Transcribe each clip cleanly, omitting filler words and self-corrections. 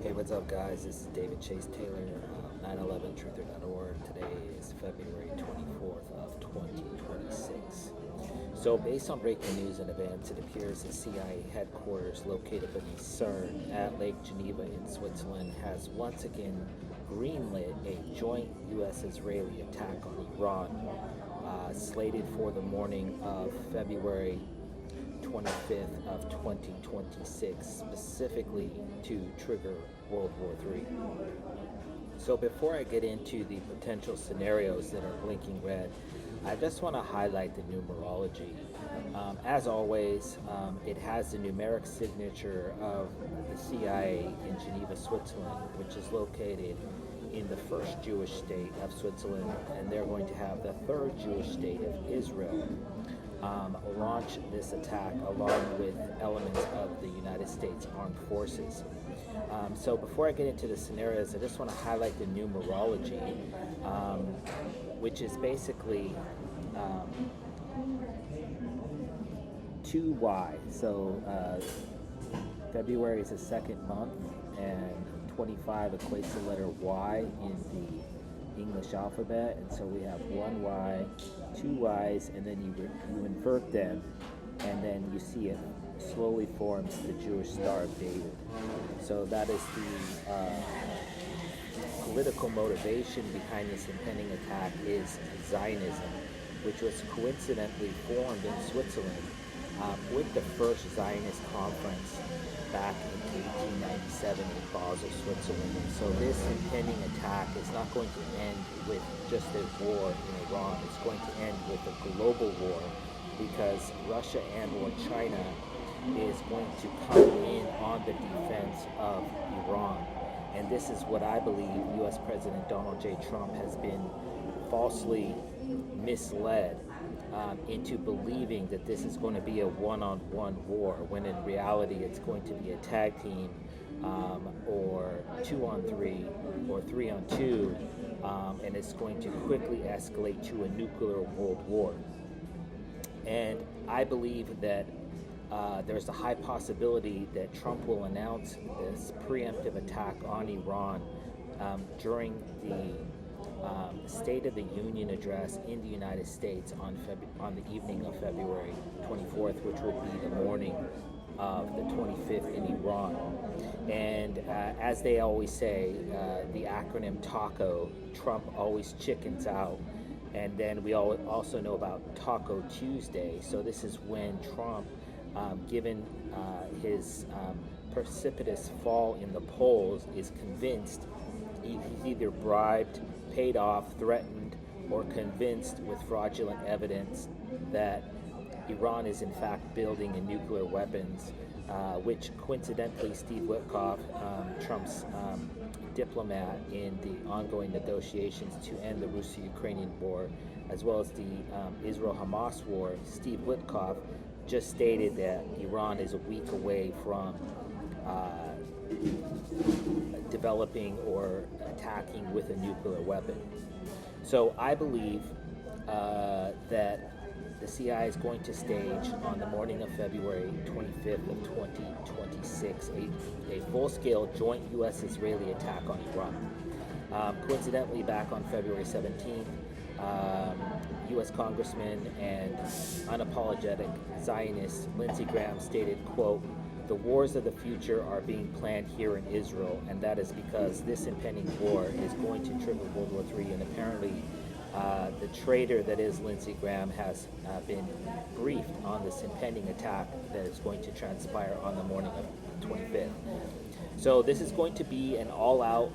Hey, what's up, guys? This is David Chase Taylor, 911truther.org. Today is February 24th of 2026. So, based on breaking news and events, it appears the CIA headquarters located beneath CERN at Lake Geneva in Switzerland has once again greenlit a joint U.S.-Israeli attack on Iran, slated for the morning of February 25th of 2026, specifically to trigger World War III. So before I get into the potential scenarios that are blinking red, I just want to highlight the numerology. As always, it has the numeric signature of the CIA in Geneva, Switzerland, which is located in the first Jewish state of Switzerland, and they're going to have the third Jewish state of Israel launch this attack along with elements of the United States Armed Forces. So before I get into the scenarios, I just want to highlight the numerology, which is basically 2Y. So February is the second month, and 25 equates to the letter Y in the English alphabet, and so we have one Y, two Y's, and then you invert them, and then you see it slowly forms the Jewish Star of David. So that is the political motivation behind this impending attack is Zionism, which was coincidentally formed in Switzerland with the first Zionist conference back in 1897 in Basel, Switzerland. And so this impending attack is not going to end with just a war in Iran. It's going to end with a global war, because Russia and or China is going to come in on the defense of Iran. And this is what I believe U.S. President Donald J. Trump has been falsely misled into believing that this is going to be a one-on-one war, when in reality it's going to be a tag team or 2-on-3 or 3-on-2, and it's going to quickly escalate to a nuclear world war. And I believe that there's a high possibility that Trump will announce this preemptive attack on Iran during the State of the Union address in the United States on the evening of February 24th, which would be the morning of the 25th in Iran. And as they always say, the acronym TACO, Trump always chickens out. And then we also know about Taco Tuesday. So this is when Trump, given his precipitous fall in the polls, is convinced he's either bribed, paid off, threatened, or convinced with fraudulent evidence that Iran is in fact building a nuclear weapons, which coincidentally Steve Witkoff, Trump's diplomat in the ongoing negotiations to end the Russo-Ukrainian war, as well as the Israel-Hamas war, Steve Witkoff just stated that Iran is a week away from developing or attacking with a nuclear weapon. So I believe that the CIA is going to stage on the morning of February 25th of 2026 a full-scale joint U.S.-Israeli attack on Iran. Coincidentally, back on February 17th, U.S. Congressman and unapologetic Zionist Lindsey Graham stated, quote, "The wars of the future are being planned here in Israel, and that is because this impending war is going to trigger World War III." And apparently the traitor that is Lindsey Graham has been briefed on this impending attack that is going to transpire on the morning of 25th. So this is going to be an all-out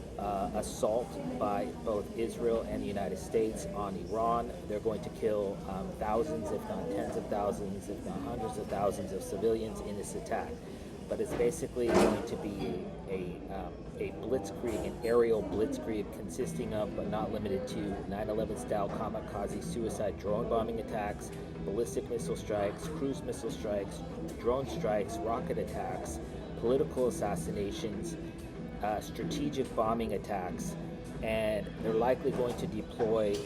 assault by both Israel and the United States on Iran. They're going to kill thousands, if not tens of thousands, if not hundreds of thousands of civilians in this attack. But it's basically going to be a blitzkrieg, an aerial blitzkrieg consisting of, but not limited to, 9/11 style kamikaze suicide drone bombing attacks, ballistic missile strikes, cruise missile strikes, drone strikes, rocket attacks, political assassinations, strategic bombing attacks, and they're likely going to deploy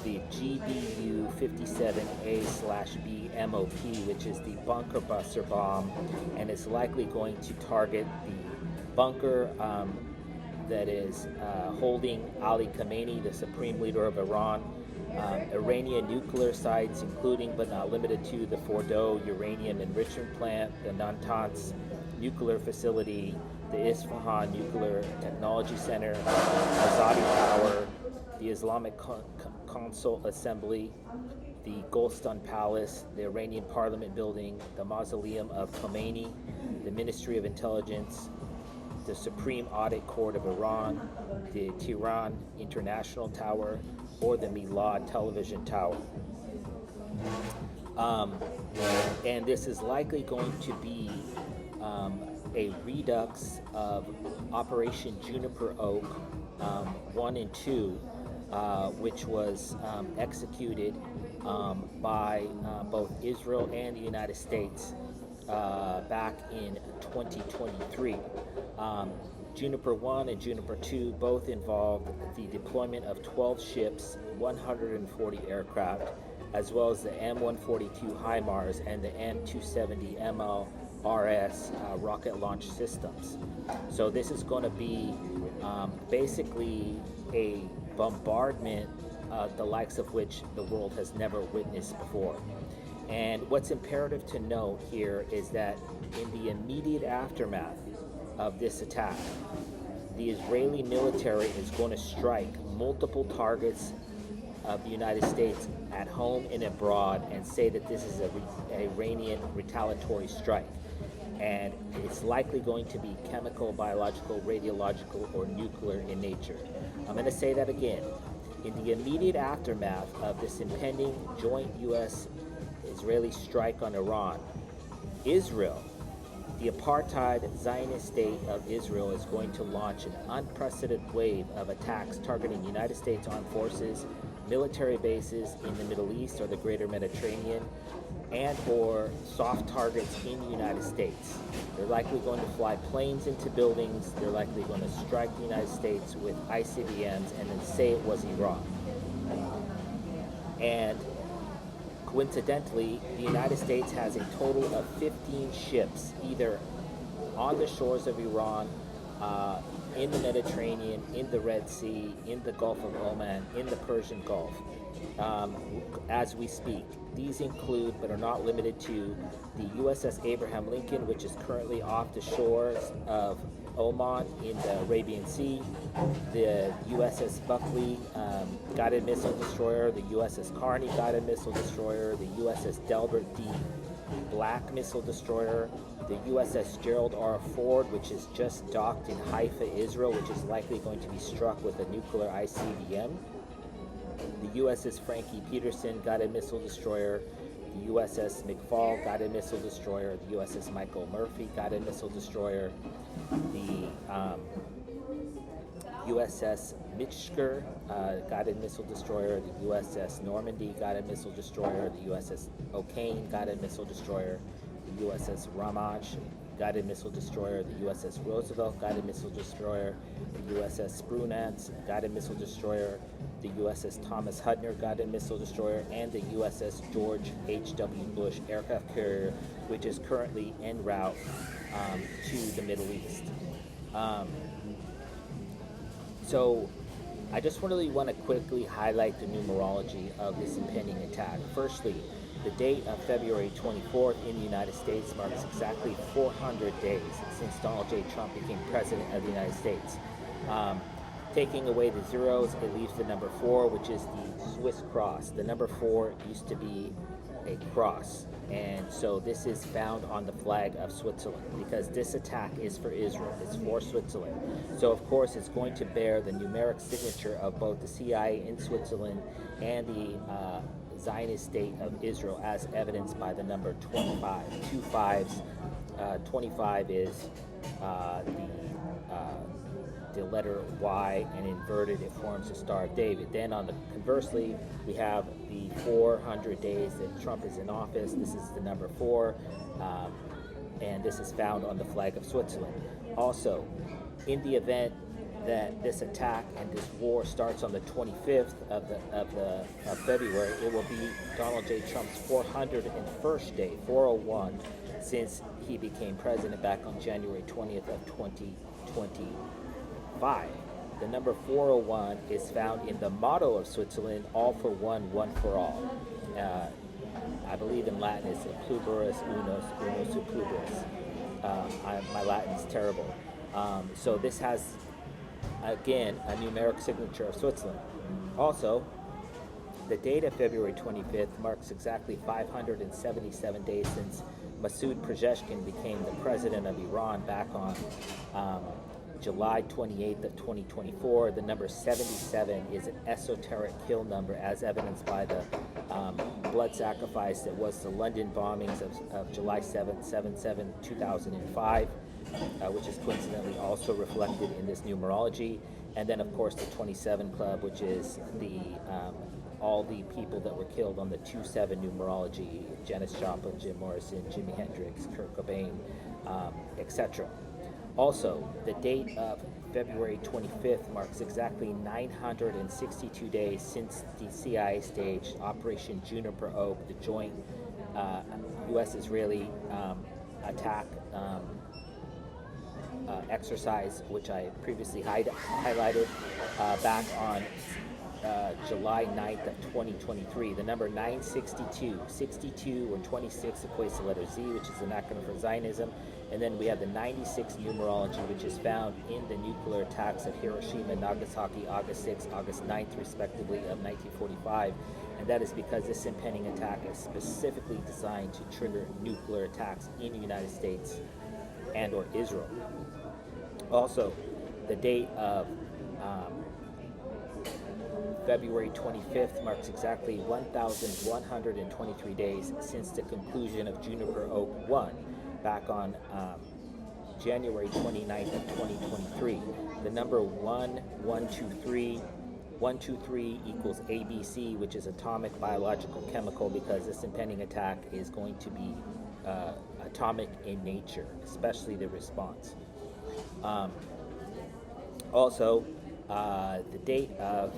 the GBU 57A/B MOP, which is the bunker buster bomb, and it's likely going to target bunker that is holding Ali Khamenei, the supreme leader of Iran. Iranian nuclear sites, including but not limited to the Fordow uranium enrichment plant, the Natanz nuclear facility, the Isfahan Nuclear Technology Center, Azadi Tower, the Islamic Council Assembly, the Golestan Palace, the Iranian Parliament Building, the Mausoleum of Khomeini, the Ministry of Intelligence, the Supreme Audit Court of Iran, the Tehran International Tower, or the Milad Television Tower. And this is likely going to be a redux of Operation Juniper Oak 1 and 2, which was executed by both Israel and the United States back in 2023. Juniper 1 and Juniper 2 both involved the deployment of 12 ships, 140 aircraft, as well as the M142 HIMARS and the M270 MLRS rocket launch systems. So this is going to be basically a bombardment the likes of which the world has never witnessed before. And what's imperative to know here is that in the immediate aftermath of this attack, the Israeli military is going to strike multiple targets of the United States at home and abroad and say that this is an Iranian retaliatory strike. And it's likely going to be chemical, biological, radiological, or nuclear in nature. I'm going to say that again. In the immediate aftermath of this impending joint U.S.-Israeli strike on Iran, Israel, the apartheid Zionist state of Israel, is going to launch an unprecedented wave of attacks targeting United States armed forces, military bases in the Middle East or the greater Mediterranean, and or soft targets in the United States. They're likely going to fly planes into buildings. They're likely going to strike the United States with ICBMs and then say it was Iran. And coincidentally, the United States has a total of 15 ships either on the shores of Iran, in the Mediterranean, in the Red Sea, in the Gulf of Oman, in the Persian Gulf, as we speak. These include, but are not limited to, the USS Abraham Lincoln, which is currently off the shores of Oman in the Arabian Sea, the USS Buckley guided missile destroyer, the USS Carney guided missile destroyer, the USS Delbert D. Black missile destroyer, the USS Gerald R. Ford, which is just docked in Haifa, Israel, which is likely going to be struck with a nuclear ICBM, the USS Frankie Peterson guided missile destroyer, the USS McFall guided missile destroyer, the USS Michael Murphy guided missile destroyer, the USS Mitchker guided missile destroyer, the USS Normandy guided missile destroyer, the USS O'Kane guided missile destroyer, the USS Ramaj guided missile destroyer, the USS Roosevelt guided missile destroyer, the USS Spruance guided missile destroyer, the USS Thomas Hudner guided missile destroyer, and the USS George H.W. Bush aircraft carrier, which is currently en route to the Middle East. So I just really want to quickly highlight the numerology of this impending attack. Firstly, the date of February 24th in the United States marks exactly 400 days since Donald J. Trump became president of the United States. Taking away the zeros, it leaves the number 4, which is the Swiss cross. The number 4 used to be a cross, and so this is found on the flag of Switzerland because this attack is for Israel, it's for Switzerland. So of course it's going to bear the numeric signature of both the CIA in Switzerland and the Zionist state of Israel, as evidenced by the number 25. 2 5s. 25 is the letter Y, and inverted it forms the Star of David. Then on the conversely, we have the 400 days that Trump is in office. This is the number 4, and this is found on the flag of Switzerland. Also, in the event that this attack and this war starts on the 25th of February, it will be Donald J. Trump's 401st day, 401, since he became president back on January 20th of 2025. The number 401 is found in the motto of Switzerland, all for one, one for all. I believe in Latin it's pluribus unus, unus pluribus. My Latin is terrible. So this has, again, a numeric signature of Switzerland. Also, the date of February 25th marks exactly 577 days since Masoud Pezeshkian became the president of Iran back on July 28th of 2024. The number 77 is an esoteric kill number, as evidenced by the blood sacrifice that was the London bombings of July 7th, 2005, which is coincidentally also reflected in this numerology. And then, of course, the 27 Club, which is the all the people that were killed on the 2-7 numerology: Janis Joplin, Jim Morrison, Jimi Hendrix, Kurt Cobain, etc. Also, the date of February 25th marks exactly 962 days since the CIA staged Operation Juniper Oak, the joint U.S.-Israeli attack exercise, which I previously highlighted back on July 9th of 2023. The number 962, 62 or 26 equates to the letter Z, which is an acronym for Zionism. And then we have the 96 numerology, which is found in the nuclear attacks of Hiroshima and Nagasaki, August 6th, August 9th, respectively, of 1945. And that is because this impending attack is specifically designed to trigger nuclear attacks in the United States and or Israel. Also, the date of February 25th marks exactly 1,123 days since the conclusion of Juniper Oak 1 back on January 29th of 2023. The number 123 equals ABC, which is atomic, biological, chemical, because this impending attack is going to be atomic in nature, especially the response. Also, the date of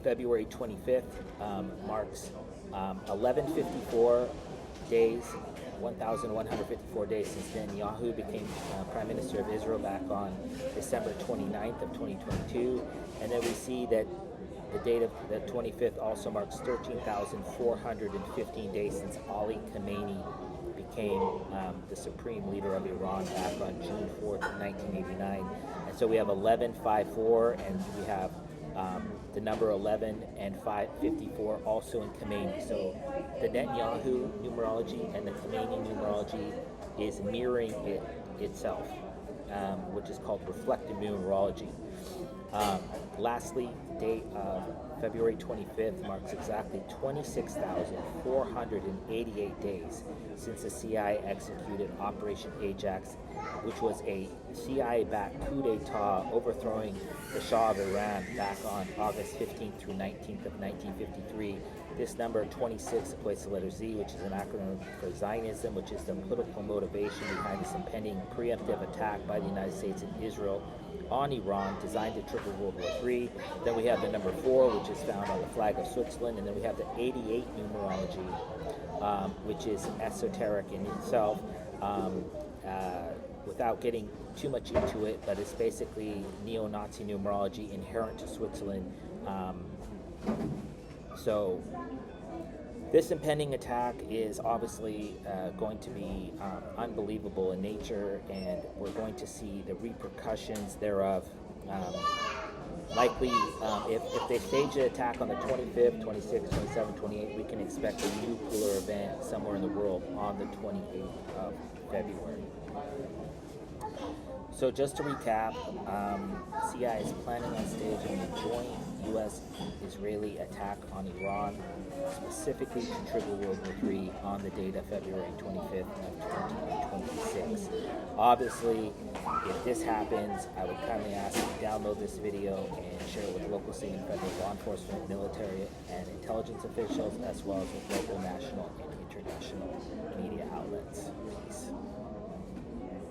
February 25th marks 1154 days, 1,154 days since Netanyahu became Prime Minister of Israel back on December 29th of 2022. And then we see that the date of the 25th also marks 13,415 days since Ali Khamenei became the supreme leader of Iran back on June 4th, 1989. And so we have 1154, and we have the number 11 and 554 also in Khamenei. So the Netanyahu numerology and the Khamenei numerology is mirroring itself, which is called reflective numerology. Lastly, the date of February 25th marks exactly 26,488 days since the CIA executed Operation Ajax, which was a CIA-backed coup d'etat overthrowing the Shah of Iran back on August 15th through 19th of 1953. This number 26 equates to the letter Z, which is an acronym for Zionism, which is the political motivation behind this impending preemptive attack by the United States and Israel on Iran, designed to trigger World War III. Then we have the number 4, which is found on the flag of Switzerland. And then we have the 88 numerology, which is esoteric in itself, without getting too much into it, but it's basically neo-Nazi numerology inherent to Switzerland. So this impending attack is obviously going to be unbelievable in nature, and we're going to see the repercussions thereof. Likely, if they stage an attack on the 25th, 26th, 27th, 28th, we can expect a nuclear event somewhere in the world on the 28th of February. So just to recap, CIA is planning on staging a joint U.S.-Israeli attack on Iran, specifically to trigger World War III on the date of February 25th of 2026. Obviously, if this happens, I would kindly ask you to download this video and share it with local, state, and federal law enforcement, military, and intelligence officials, as well as with local, national, and international media outlets. Peace.